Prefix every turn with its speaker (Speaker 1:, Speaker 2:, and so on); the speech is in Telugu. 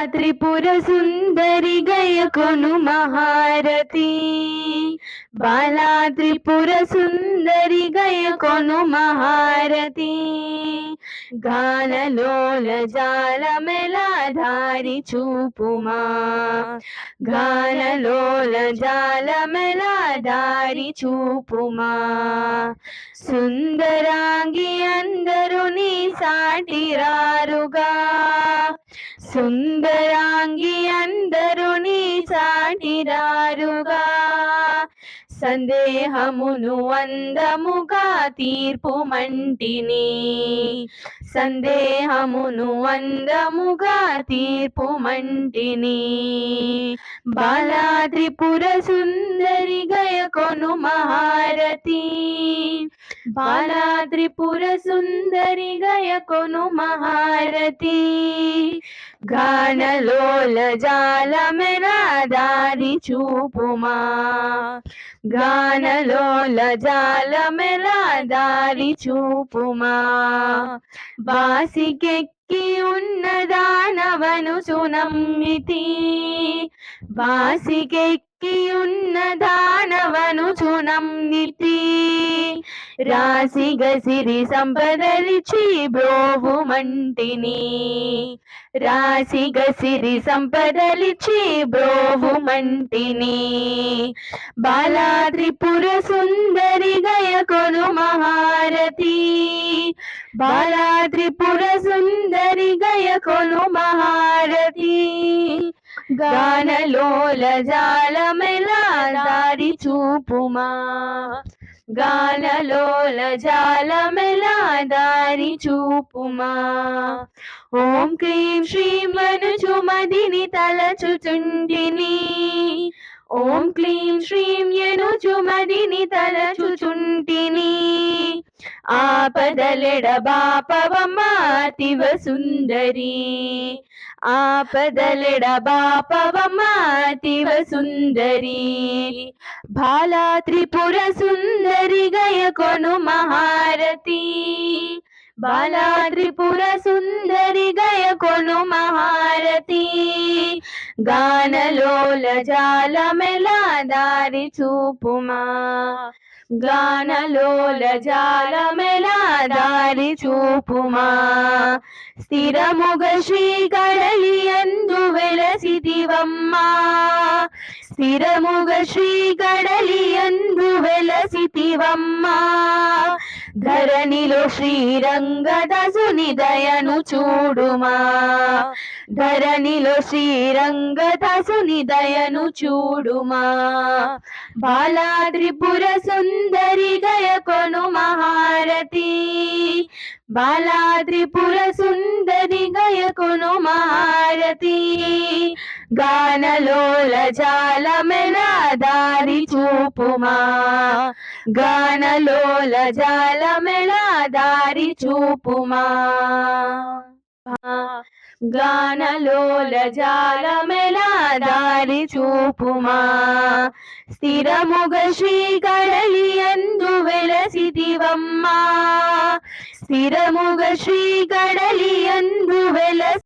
Speaker 1: త్రిపుర సుందరి గయకొను మహారతి బాలా త్రిపుర సుందరి గయకొను మహారతి గానలోల జాలమెలా దారి చూపుమా గానలోల జాలమెలా దారి చూపుమా సుందరాంగి అందరూ నీ సాటిరారుగా సుందరాంగి అందరూ నీ సాటిరారుగా సందేహమును అందముగా తీర్పు మంటిని సందేహమును అందముగా తీర్పు మంటిని బాలా త్రిపుర సుందరి గయకొను మహారతి బాలా త్రిపుర సుందరి గయకొను మహారతి గానలోల జాలమెలా దారి చూపుమా గానలోల జాలమెలా దారి చూపుమా బాసికెక్కి ఉన్న దానవను సునమ్మితి బాసికెక్కి ఉన్న దానవను సునమ్మితి రాశిగ సిరి సంపదలిచి బ్రోవు మంటిని రాశిగ సిరి సంపదలిచి బ్రోవు మంటిని బాలా త్రిపుర సుందరి గయకొను మహారతి బాలా త్రిపుర సుందరి గయకొను మహారతి గానలోల జాలమెలా దారి చూపుమా గానలోల జాలమెలా దారి చూపుమా ఓం క్లీం శ్రీం అనుచు మదిని తలచుచుంటిని ఓం క్లీం శ్రీం యనుచు మదిని తలచుచుంటిని ఆపదలెడ బాపవమ్మ అతివ సుందరి ఆపదలెడ బాపవమ్మ అతివ సుందరి బాలా త్రిపుర సుందరి గయకొను మహారతి బాలా త్రిపుర సుందరి గయకొను మహారతి గానలోల జాలమెలా దారి చూపుమా గానలోల జాలమెలా దారి చూపుమా స్థిరముగ శ్రీ కడలియందు వెలసితివమ్మా స్థిరముగ శ్రీ కడలియందు వెలసితివమ్మా ధరణిలో శ్రీరంగదాసుని దయను చూడుమా ధరణిలో శ్రీరంగదాసుని దయను చూడుమా బాలా త్రిపుర సుందరి గయకొను మహారతి బాలా త్రిపుర సుందరి గయకొను మహారతి గానలోల జాలమెలా దారి చూపుమా గానలోల జాలమెలా దారి చూపుమా గానలోల జాలమెలా దారి చూపుమా స్థిరముగ శ్రీ కడలియందు వెలసితివమ్మా స్థిరముగ శ్రీ కడలియందు వెలసి